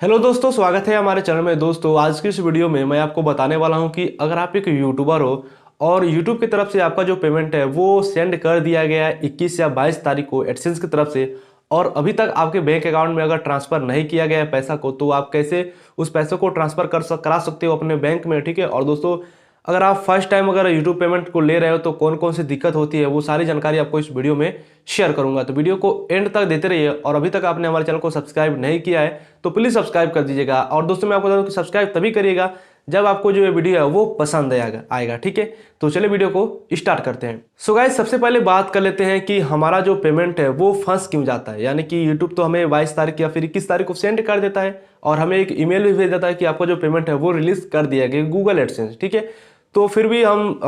Hello दोस्तों, स्वागत है हमारे चैनल में। दोस्तों, आज की इस वीडियो में मैं आपको बताने वाला हूं कि अगर आप एक यूट्यूबर हो और यूट्यूब की तरफ से आपका जो पेमेंट है वो सेंड कर दिया गया है 21 या 22 तारीख को एडसेंस की तरफ से, और अभी तक आपके बैंक अकाउंट में अगर ट्रांसफर नहीं किया गया है पैसा को, तो आप कैसे उस पैसे को ट्रांसफर करा सकते हो अपने बैंक में। ठीक है। और दोस्तों, अगर आप फर्स्ट टाइम अगर यूट्यूब पेमेंट को ले रहे हो तो कौन कौन सी दिक्कत होती है वो सारी जानकारी आपको इस वीडियो में शेयर करूंगा। तो वीडियो को एंड तक देते रहिए, और अभी तक आपने हमारे चैनल को सब्सक्राइब नहीं किया है तो प्लीज सब्सक्राइब कर दीजिएगा। और दोस्तों, मैं आपको बता दूं कि सब्सक्राइब तभी करिएगा जब आपको जो ये वीडियो है वो पसंद आएगा। ठीक है, तो चलिए वीडियो को स्टार्ट करते हैं। सो गाइस, सबसे पहले बात कर लेते हैं कि हमारा जो पेमेंट है वो फंस क्यों जाता है। यानी कि यूट्यूब तो हमें 22 तारीख या फिर 21 तारीख को सेंड कर देता है और हमें एक ईमेल भी भेज देता है कि आपका जो पेमेंट है वो रिलीज कर दिया गया गूगल एडसेंस। ठीक है, तो फिर भी हम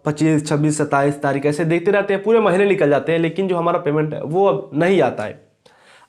25, 26, 27 तारीख ऐसे देखते रहते हैं, पूरे महीने निकल जाते हैं, लेकिन जो हमारा पेमेंट है वो अब नहीं आता है।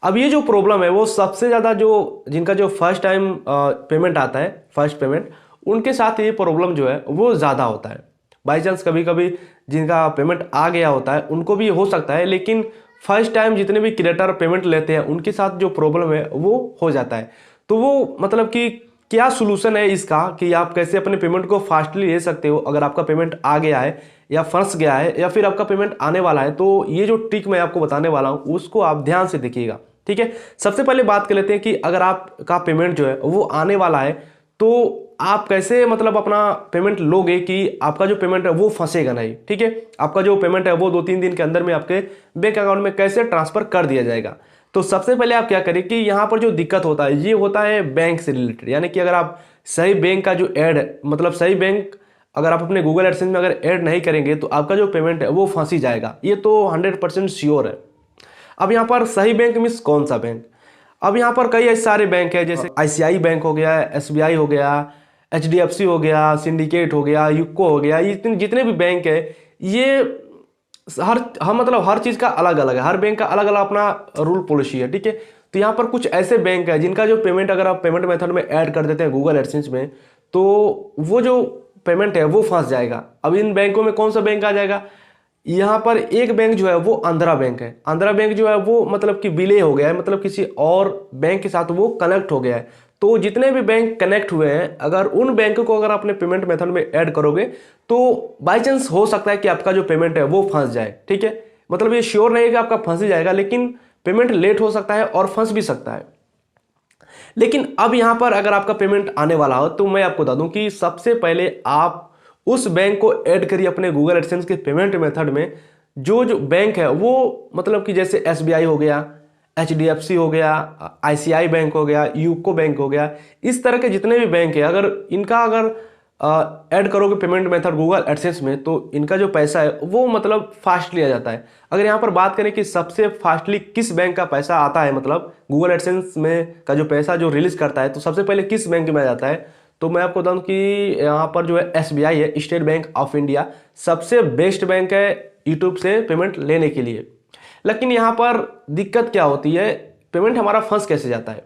अब ये जो प्रॉब्लम है वो सबसे ज़्यादा जो जिनका जो फर्स्ट टाइम पेमेंट आता है, फर्स्ट पेमेंट, उनके साथ ये प्रॉब्लम जो है वो ज़्यादा होता है। बाई चांस कभी कभी जिनका पेमेंट आ गया होता है उनको भी हो सकता है, लेकिन फर्स्ट टाइम जितने भी क्रिएटर पेमेंट लेते हैं उनके साथ जो प्रॉब्लम है वो हो जाता है। तो वो मतलब कि क्या सोल्यूशन है इसका कि आप कैसे अपने पेमेंट को फास्टली ले सकते हो अगर आपका पेमेंट आ गया है या फंस गया है या फिर आपका पेमेंट आने वाला है। तो ये जो ट्रिक मैं आपको बताने वाला हूँ उसको आप ध्यान से देखिएगा। ठीक है, सबसे पहले बात कर लेते हैं कि अगर आपका पेमेंट जो है वो आने वाला है तो आप कैसे मतलब अपना पेमेंट लोगे कि आपका जो पेमेंट है वो फंसेगा नहीं। ठीक है, आपका जो पेमेंट है वो 2-3 दिन के अंदर में आपके बैंक अकाउंट में कैसे ट्रांसफर कर दिया जाएगा। तो सबसे पहले आप क्या करें कि यहाँ पर जो दिक्कत होता है ये होता है बैंक से रिलेटेड। यानी कि अगर आप सही बैंक का जो ऐड मतलब सही बैंक अगर आप अपने गूगल एडसेंस में अगर ऐड नहीं करेंगे तो आपका जो पेमेंट है वो फंस ही जाएगा, ये तो 100% श्योर है। अब यहाँ पर सही बैंक मीन्स कौन सा बैंक? अब यहाँ पर कई ऐसे सारे बैंक है, जैसे आईसीआई बैंक हो गया, एसबीआई हो गया, एचडीएफसी हो गया, सिंडिकेट हो गया, यूको हो गया। ये जितने भी बैंक है ये हर मतलब हर चीज़ का अलग अलग है, हर बैंक का अलग अलग अपना रूल पॉलिसी है। ठीक है, तो यहाँ पर कुछ ऐसे बैंक है जिनका जो पेमेंट अगर आप पेमेंट मेथड में ऐड कर देते हैं गूगल एडसेंस में तो वो जो पेमेंट है वो फंस जाएगा। अब इन बैंकों में कौन सा बैंक आ जाएगा? यहाँ पर एक बैंक जो है वो आंध्रा बैंक है। आंध्रा बैंक जो है वो मतलब कि विलय हो गया है, मतलब किसी और बैंक के साथ वो कनेक्ट हो गया है। तो जितने भी बैंक कनेक्ट हुए हैं अगर उन बैंक को अगर अपने पेमेंट मेथड में ऐड करोगे तो बाई चांस हो सकता है कि आपका जो पेमेंट है वो फंस जाए। ठीक है, मतलब ये श्योर नहीं है कि आपका फंस ही जाएगा, लेकिन पेमेंट लेट हो सकता है और फंस भी सकता है। लेकिन अब यहां पर अगर आपका पेमेंट आने वाला हो तो मैं आपको बता दूं कि सबसे पहले आप उस बैंक को ऐड करिए अपने गूगल एडसेंस के पेमेंट मेथड में। जो बैंक है वो मतलब कि जैसे एसबीआई हो गया, एचडीएफसी हो गया, आईसीआई बैंक हो गया, यूको बैंक हो गया, इस तरह के जितने भी बैंक है अगर इनका अगर ऐड करोगे पेमेंट मेथड गूगल एडसेंस में तो इनका जो पैसा है वो मतलब फास्ट लिया जाता है। अगर यहाँ पर बात करें कि सबसे फास्टली किस बैंक का पैसा आता है, मतलब गूगल एडसेंस में का जो पैसा जो रिलीज करता है तो सबसे पहले किस बैंक में आ जाता है, तो मैं आपको बताऊं कि यहाँ पर जो है एसबीआई है, स्टेट बैंक ऑफ इंडिया, सबसे बेस्ट बैंक है यूट्यूब से पेमेंट लेने के लिए। लेकिन यहाँ पर दिक्कत क्या होती है, पेमेंट हमारा फंस कैसे जाता है?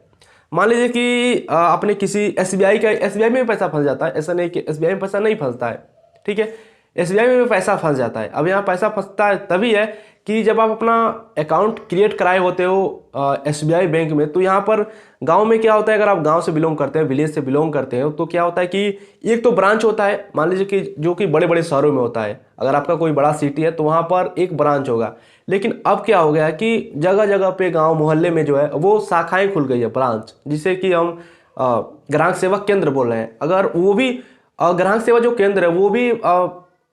मान लीजिए कि आपने किसी एसबीआई में भी पैसा फंस जाता है, ऐसा नहीं कि एसबीआई में पैसा नहीं फंसता है। ठीक है, एसबीआई में भी पैसा फंस जाता है। अब यहाँ पैसा फंसता है तभी है कि जब आप अपना अकाउंट क्रिएट कराए होते हो एसबीआई बैंक में, तो यहाँ पर गांव में क्या होता है, अगर आप गांव से बिलोंग करते हैं, विलेज से बिलोंग करते हो, तो क्या होता है कि एक तो ब्रांच होता है, मान लीजिए कि जो कि बड़े बड़े शहरों में होता है। अगर आपका कोई बड़ा सिटी है तो वहाँ पर एक ब्रांच होगा। लेकिन अब क्या हो गया है कि जगह जगह पे गांव मोहल्ले में जो है वो शाखाएं खुल गई है, ब्रांच, जिसे कि हम ग्राहक सेवा केंद्र बोल रहे हैं। अगर वो भी ग्राहक सेवा जो केंद्र है वो भी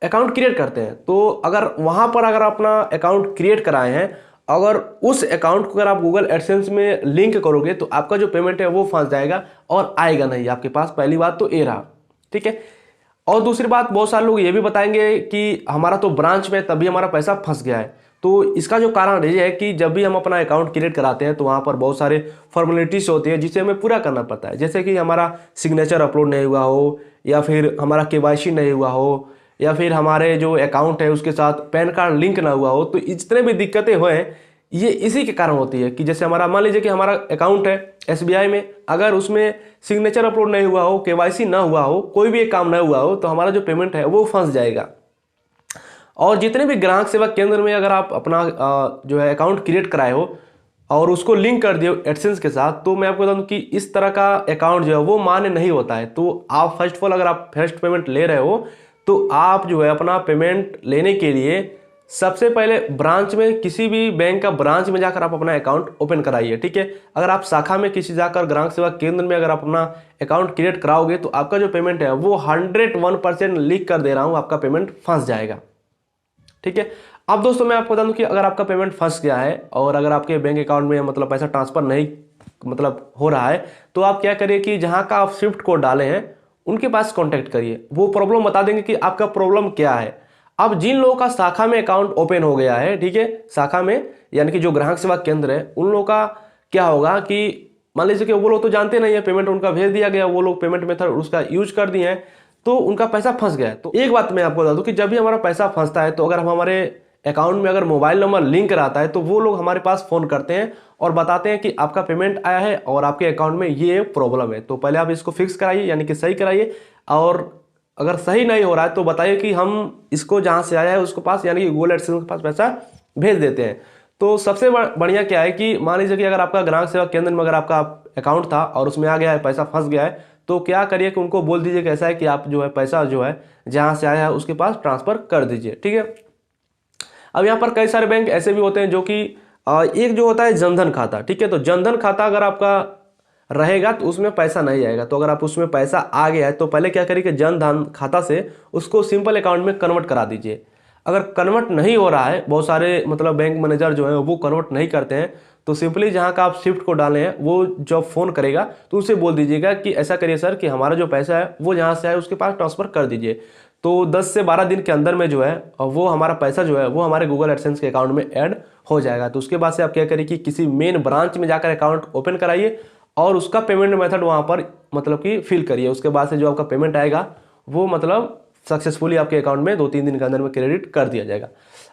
अकाउंट क्रिएट करते हैं, तो अगर वहां पर अगर अपना अकाउंट क्रिएट कराए हैं, अगर उस अकाउंट को अगर आप गूगल एडसेंस में लिंक करोगे तो आपका जो पेमेंट है वो फंस जाएगा और आएगा नहीं आपके पास। पहली बात तो ये रहा। ठीक है, और दूसरी बात, बहुत सारे लोग ये भी बताएंगे कि हमारा तो ब्रांच में तभी हमारा पैसा फंस गया है। तो इसका जो कारण ये है कि जब भी हम अपना अकाउंट क्रिएट कराते हैं तो वहाँ पर बहुत सारे फॉर्मेलिटीज होती है जिसे हमें पूरा करना पड़ता है, जैसे कि हमारा सिग्नेचर अपलोड नहीं हुआ हो, या फिर हमारा केवाईसी नहीं हुआ हो, या फिर हमारे जो अकाउंट है उसके साथ पैन कार्ड लिंक ना हुआ हो। तो जितने भी दिक्कतें हुए ये इसी के कारण होती है कि जैसे हमारा मान लीजिए कि हमारा अकाउंट है एसबीआई में, अगर उसमें सिग्नेचर अपलोड नहीं हुआ हो, केवाईसी ना हुआ हो, कोई भी एक काम ना हुआ हो, तो हमारा जो पेमेंट है वो फंस जाएगा। और जितने भी ग्राहक सेवा केंद्र में अगर आप अपना जो है अकाउंट क्रिएट कराए हो और उसको लिंक कर दिए एडसेंस के साथ, तो मैं आपको बता दूं कि इस तरह का अकाउंट जो है वो मान्य नहीं होता है। तो आप फर्स्ट ऑफ ऑल अगर आप फर्स्ट पेमेंट ले रहे हो तो आप जो है अपना पेमेंट लेने के लिए सबसे पहले ब्रांच में, किसी भी बैंक का ब्रांच में जाकर आप अपना अकाउंट ओपन कराइए, ठीक है। अगर आप शाखा में किसी जाकर ग्राहक सेवा केंद्र में अगर आप अपना अकाउंट क्रिएट कराओगे तो आपका जो पेमेंट है वो 101% लिख कर दे रहा हूं, आपका पेमेंट फंस जाएगा, ठीक है। अब दोस्तों मैं आपको बता दूं कि अगर आपका पेमेंट फंस गया है और अगर आपके बैंक अकाउंट में मतलब पैसा ट्रांसफर नहीं मतलब हो रहा है, तो आप क्या करिए कि जहां का आप स्विफ्ट कोड डाले हैं उनके पास कांटेक्ट करिए, वो प्रॉब्लम बता देंगे कि आपका प्रॉब्लम क्या है। अब जिन लोगों का शाखा में अकाउंट ओपन हो गया है, ठीक है, शाखा में यानी कि जो ग्राहक सेवा केंद्र है, उन लोगों का क्या होगा कि मान लीजिए कि वो लोग तो जानते नहीं है, पेमेंट उनका भेज दिया गया, वो लोग पेमेंट मेथड उसका यूज कर दिए हैं, तो उनका पैसा फंस गया है। तो एक बात मैं आपको बता दूं कि जब भी हमारा पैसा फंसता है तो अगर हम हमारे अकाउंट में अगर मोबाइल नंबर लिंक रहता है तो वो लोग हमारे पास फोन करते हैं और बताते हैं कि आपका पेमेंट आया है और आपके अकाउंट में ये प्रॉब्लम है, तो पहले आप इसको फिक्स कराइए यानी कि सही कराइए, और अगर सही नहीं हो रहा है तो बताइए कि हम इसको जहां से आया है उसके पास यानी कि गूगल एडसेंस के पास पैसा भेज देते हैं। तो सबसे बढ़िया क्या है कि मान लीजिए कि अगर आपका ग्राहक सेवा केंद्र में अगर आपका अकाउंट था और उसमें आ गया है, पैसा फंस गया है, तो क्या करिए कि उनको बोल दीजिए कैसा है कि आप जो है पैसा जो है जहां से आया है उसके पास ट्रांसफर कर दीजिए, ठीक है। अब यहाँ पर कई सारे बैंक ऐसे भी होते हैं जो कि एक जो होता है जनधन खाता, ठीक है। तो जनधन खाता अगर आपका रहेगा तो उसमें पैसा नहीं आएगा, तो अगर आप उसमें पैसा आ गया है तो पहले क्या करिए कि जनधन खाता से उसको सिंपल अकाउंट में कन्वर्ट करा दीजिए। अगर कन्वर्ट नहीं हो रहा है, बहुत सारे मतलब बैंक मैनेजर जो है वो कन्वर्ट नहीं करते हैं, तो सिंपली जहां का आप स्विफ्ट को डाले हैं वो जब फोन करेगा तो उसे बोल दीजिएगा कि ऐसा करिए सर कि हमारा जो पैसा है वो जहां से आए उसके पास ट्रांसफर कर दीजिए। तो 10 से 12 दिन के अंदर में जो है वो हमारा पैसा जो है वो हमारे गूगल एडसेंस के अकाउंट में ऐड हो जाएगा। तो उसके बाद से आप क्या करिए कि किसी मेन ब्रांच में जाकर अकाउंट ओपन कराइए और उसका पेमेंट मेथड वहां पर मतलब कि फिल करिए। उसके बाद से जो आपका पेमेंट आएगा वो मतलब सक्सेसफुली आपके अकाउंट में 2-3 दिन के अंदर में क्रेडिट कर दिया जाएगा।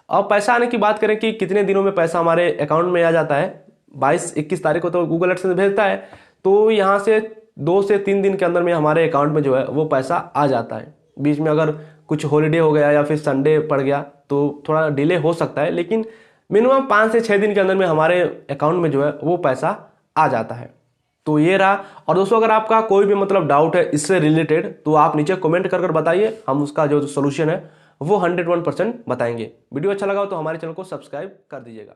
अब पैसा आने की बात करें कि कितने दिनों में पैसा हमारे अकाउंट में आ जाता है, 22-21 तारीख को तो गूगल एडसेंस भेजता है, तो यहाँ से 2 से 3 दिन के अंदर में हमारे अकाउंट में जो है वो पैसा आ जाता है। बीच में अगर कुछ हॉलीडे हो गया या फिर संडे पड़ गया तो थोड़ा डिले हो सकता है, लेकिन मिनिमम 5 से 6 दिन के अंदर में हमारे अकाउंट में जो है वो पैसा आ जाता है। तो ये रहा। और दोस्तों अगर आपका कोई भी मतलब डाउट है इससे रिलेटेड तो आप नीचे कमेंट कर बताइए, हम उसका जो सोल्यूशन है वो 101% बताएंगे। वीडियो अच्छा लगा हो तो हमारे चैनल को सब्सक्राइब कर दीजिएगा।